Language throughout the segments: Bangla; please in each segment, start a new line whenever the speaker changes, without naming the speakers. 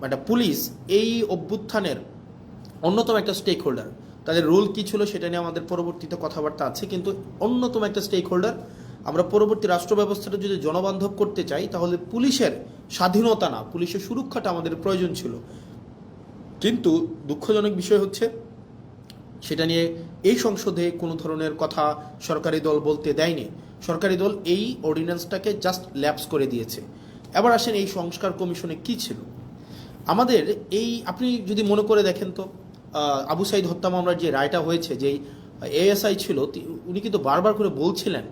মানে পুলিশ এই অভ্যুত্থানের অন্যতম একটা স্টেক হোল্ডার। তাদের রোল কী ছিল সেটা নিয়ে আমাদের পরবর্তীতে কথাবার্তা আছে, কিন্তু অন্যতম একটা স্টেক হোল্ডার। আমরা পরবর্তী রাষ্ট্র ব্যবস্থাটা যদি জনবান্ধব করতে চাই তাহলে পুলিশের স্বাধীনতা না, পুলিশের সুরক্ষাটা আমাদের প্রয়োজন ছিল। কিন্তু দুঃখজনক বিষয় হচ্ছে সেটা নিয়ে এই সংসদে কোনো ধরনের কথা সরকারি দল বলতে দেয়নি। সরকারি দল এই অর্ডিন্যান্সটাকে জাস্ট ল্যাপস করে দিয়েছে। এবার আসেন এই সংস্কার কমিশনে কি ছিল আমাদের। এই আপনি যদি মনে করে দেখেন তো আবু সাইদ হত্যা মামলার যে রায়টা হয়েছে, যেই এএসআই ছিল উনি কিন্তু বারবার করে বলছিলেন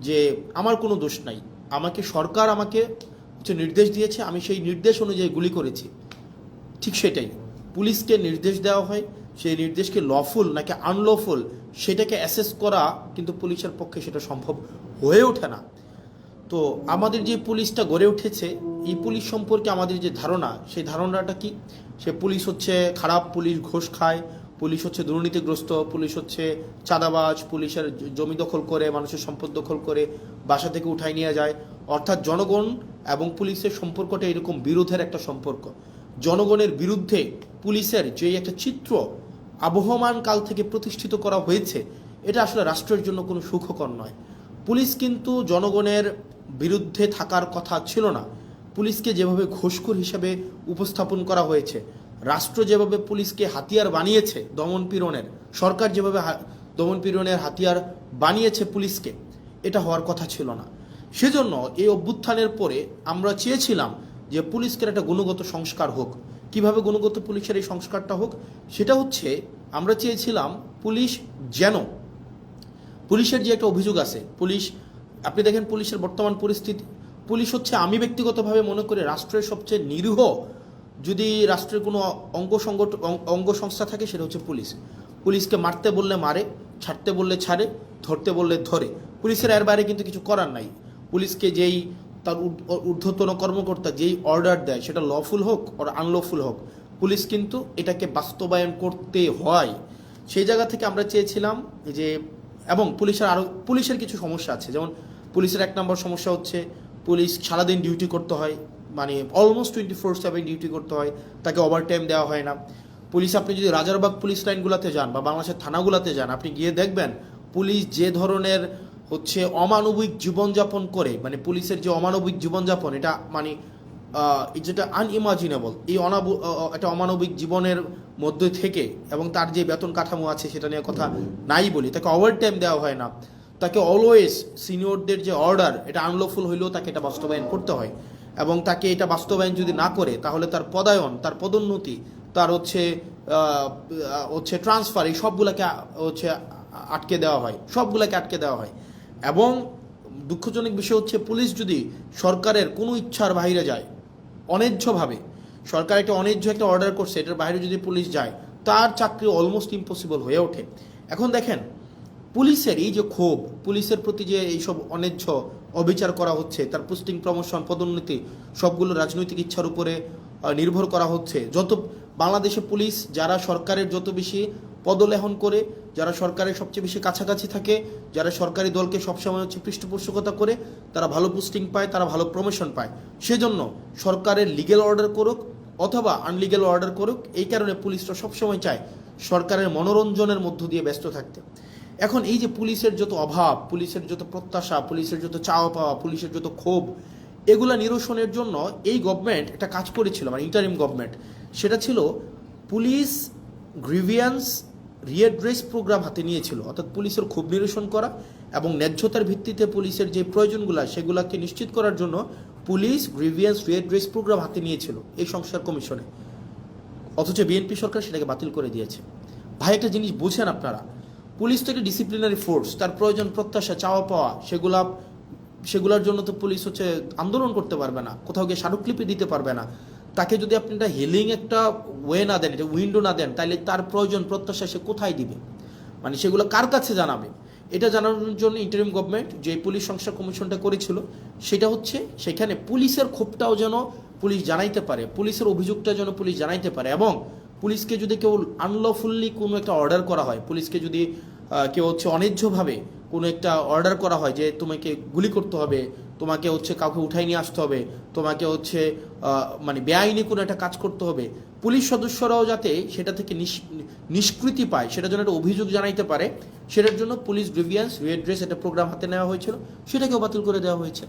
যে আমার কোনো দোষ নাই, সরকার আমাকে নির্দেশ দিয়েছে, আমি সেই নির্দেশ অনুযায়ী গুলি করেছি। ঠিক সেটাই পুলিশকে নির্দেশ দেওয়া হয়, সেই নির্দেশকে লফুল নাকি আনলফুল সেটাকে অ্যাসেস করা কিন্তু পুলিশের পক্ষে সেটা সম্ভব হয়ে ওঠে না। তো আমাদের যে পুলিশটা গড়ে উঠেছে, এই পুলিশ সম্পর্কে আমাদের যে ধারণা, সেই ধারণাটা কি? সে পুলিশ হচ্ছে খারাপ, পুলিশ ঘোষ খায়, পুলিশ হচ্ছে দুর্নীতিগ্রস্ত, পুলিশ হচ্ছে চাঁদাবাজ, পুলিশের জমি দখল করে, মানুষের সম্পদ দখল করে বাসা থেকে উঠাই নিয়ে যায়। অর্থাৎ জনগণ এবং পুলিশের সম্পর্কটা এরকম বিরোধের একটা সম্পর্ক। জনগণের বিরুদ্ধে পুলিশের যে একটা চিত্র আবহমান কাল থেকে প্রতিষ্ঠিত করা হয়েছে, এটা আসলে রাষ্ট্রের জন্য কোনো সুখকর নয়। পুলিশ কিন্তু জনগণের বিরুদ্ধে থাকার কথা ছিল না। পুলিশকে যেভাবে ঘুষখোর হিসেবে উপস্থাপন করা হয়েছে, রাষ্ট্র যেভাবে পুলিশকে হাতিয়ার বানিয়েছে দমন পীড়নের, সরকার যেভাবে দমন পীড়নের হাতিয়ার বানিয়েছে পুলিশকে, এটা হওয়ার কথা ছিল না। সেজন্য এই অভ্যুত্থানের পরে আমরা চেয়েছিলাম যে পুলিশকে একটা গুণগত সংস্কার হোক। কিভাবে গুণগত পুলিশের এই সংস্কারটা হোক? সেটা হচ্ছে আমরা চেয়েছিলাম পুলিশের যে একটা অভিযোগ আছে, আপনি দেখেন পুলিশের বর্তমান পরিস্থিতি, পুলিশ হচ্ছে, আমি ব্যক্তিগতভাবে মনে করি রাষ্ট্রের সবচেয়ে নিরীহ যদি রাষ্ট্রের কোনো অঙ্গ সংস্থা থাকে সেটা হচ্ছে পুলিশ। পুলিশকে মারতে বললে মারে, ছাড়তে বললে ছাড়ে, ধরতে বললে ধরে। পুলিশের এর বাইরে কিন্তু কিছু করার নাই। পুলিশকে যেই তার ঊর্ধ্বতন কর্মকর্তা যেই অর্ডার দেয়, সেটা লফুল হোক আর আনলফুল হোক, পুলিশ কিন্তু এটাকে বাস্তবায়ন করতে হয়। সেই জায়গা থেকে আমরা চেয়েছিলাম যে, এবং পুলিশের কিছু সমস্যা আছে। যেমন পুলিশের 1 নম্বর সমস্যা হচ্ছে পুলিশ সারাদিন ডিউটি করতে হয়, মানে অলমোস্ট 24/7 ডিউটি করতে হয়, তাকে ওভারটাইম দেওয়া হয় না। পুলিশ, আপনি যদি রাজারবাগ পুলিশ লাইনগুলোতে যান বা বাংলাদেশের থানাগুলোতে যান, আপনি গিয়ে দেখবেন পুলিশ যে ধরনের অমানবিক জীবনযাপন করে, মানে পুলিশের যে অমানবিক জীবনযাপন, এটা মানে যেটা আনইমাজিনেবল, একটা অমানবিক জীবনের মধ্যে থেকে, এবং তার যে বেতন কাঠামো আছে সেটা নিয়ে কথা নাই বলি, তাকে ওভারটাইম দেওয়া হয় না, তাকে অলওয়েজ সিনিয়রদের যে অর্ডার, এটা আনলফুল হইলেও তাকে এটা বাস্তবায়ন করতে হয়, এবং তাকে এটা বাস্তবায়ন যদি না করে তাহলে তার পদায়ন, তার পদোন্নতি, তার ট্রান্সফার, এই সবগুলোকে আটকে দেওয়া হয়। এবং দুঃখজনক বিষয় হচ্ছে পুলিশ যদি সরকারের কোনো ইচ্ছার বাইরে যায়, অন্যায্যভাবে সরকার একটা অন্যায্য একটা অর্ডার করছে, এটার বাইরে যদি পুলিশ যায়, তার চাকরি অলমোস্ট ইম্পসিবল হয়ে ওঠে। এখন দেখেন পুলিশের এই যে ক্ষোভ, পুলিশের প্রতি যে এইসব অন্যায্য অবিচার করা হচ্ছে, তার পোস্টিং, প্রমোশন, পদোন্নতি সবগুলো রাজনৈতিক ইচ্ছার উপরে নির্ভর করা হচ্ছে। বাংলাদেশে পুলিশ যারা সরকারের যত বেশি পদলেহন করে, যারা সরকারের সবচেয়ে বেশি কাছাকাছি থাকে, যারা সরকারি দলকে সবসময় পৃষ্ঠপোষকতা করে, তারা ভালো পোস্টিং পায়, তারা ভালো প্রমোশন পায়। সেজন্য সরকারের লিগ্যাল অর্ডার করুক অথবা আনলিগ্যাল অর্ডার করুক, এই কারণে পুলিশরা সবসময় চায় সরকারের মনোরঞ্জনের মধ্য দিয়ে ব্যস্ত থাকতে। এখন এই যে পুলিশের যত অভাব, পুলিশের যত প্রত্যাশা, পুলিশের যত চাওয়া পাওয়া, পুলিশের যত ক্ষোভ, এগুলা নিরসনের জন্য এই গভর্নমেন্ট একটা কাজ করেছিল, মানে ইন্টারিম গভর্নমেন্ট, সেটা ছিল পুলিশ গ্রিভিয়েন্স রিএড্রেস প্রোগ্রাম হাতে নিয়েছিল। অর্থাৎ পুলিশের ক্ষোভ নিরসন করা এবং ন্যায্যতার ভিত্তিতে পুলিশের যে প্রয়োজনগুলো সেগুলোকে নিশ্চিত করার জন্য পুলিশ গ্রিভিয়েন্স রিএড্রেস প্রোগ্রাম হাতে নিয়েছিল এই সংস্কার কমিশনে। অথচ বিএনপি সরকার সেটাকে বাতিল করে দিয়েছে। ভাই, একটা জিনিস বুঝেন আপনারা, পুলিশ তো একটা ডিসিপ্লিনারি ফোর্স, তার প্রয়োজন, প্রত্যাশা, চাওয়া পাওয়া, সেগুলোর জন্য তো পুলিশ আন্দোলন করতে পারবে না, কোথাও গিয়ে স্মারকলিপি দিতে পারবে না। তাকে যদি আপনি একটা হিলিং একটা ওয়ে না দেন, এটা উইন্ডো না দেন, তাহলে তার প্রয়োজন, প্রত্যাশা সে কোথায় দিবে, মানে সেগুলো কার কাছে জানাবে? এটা জানানোর জন্য ইন্টারিম গভর্নমেন্ট যে পুলিশ সংস্কার কমিশনটা করেছিল, সেটা হচ্ছে সেখানে পুলিশের ক্ষোভটাও যেন পুলিশ জানাইতে পারে, পুলিশের অভিযোগটা যেন পুলিশ জানাইতে পারে। এবং পুলিশকে যদি কেউ আনলফুল্লি কোনো একটা অর্ডার করা হয়, পুলিশকে যদি কেউ অন্যায্যভাবে কোনো একটা অর্ডার করা হয় যে তোমাকে গুলি করতে হবে, তোমাকে কাউকে উঠাই নিয়ে আসতে হবে, তোমাকে হচ্ছে মানে বেআইনি কোনো একটা কাজ করতে হবে, পুলিশ সদস্যরাও যাতে সেটা থেকে নিষ্কৃতি পায়, সেটার জন্য একটা অভিযোগ জানাইতে পারে, সেটার জন্য পুলিশ গ্রিভিয়েন্স রিড্রেস একটা প্রোগ্রাম হাতে নেওয়া হয়েছিল, সেটাকেও বাতিল করে দেওয়া হয়েছে।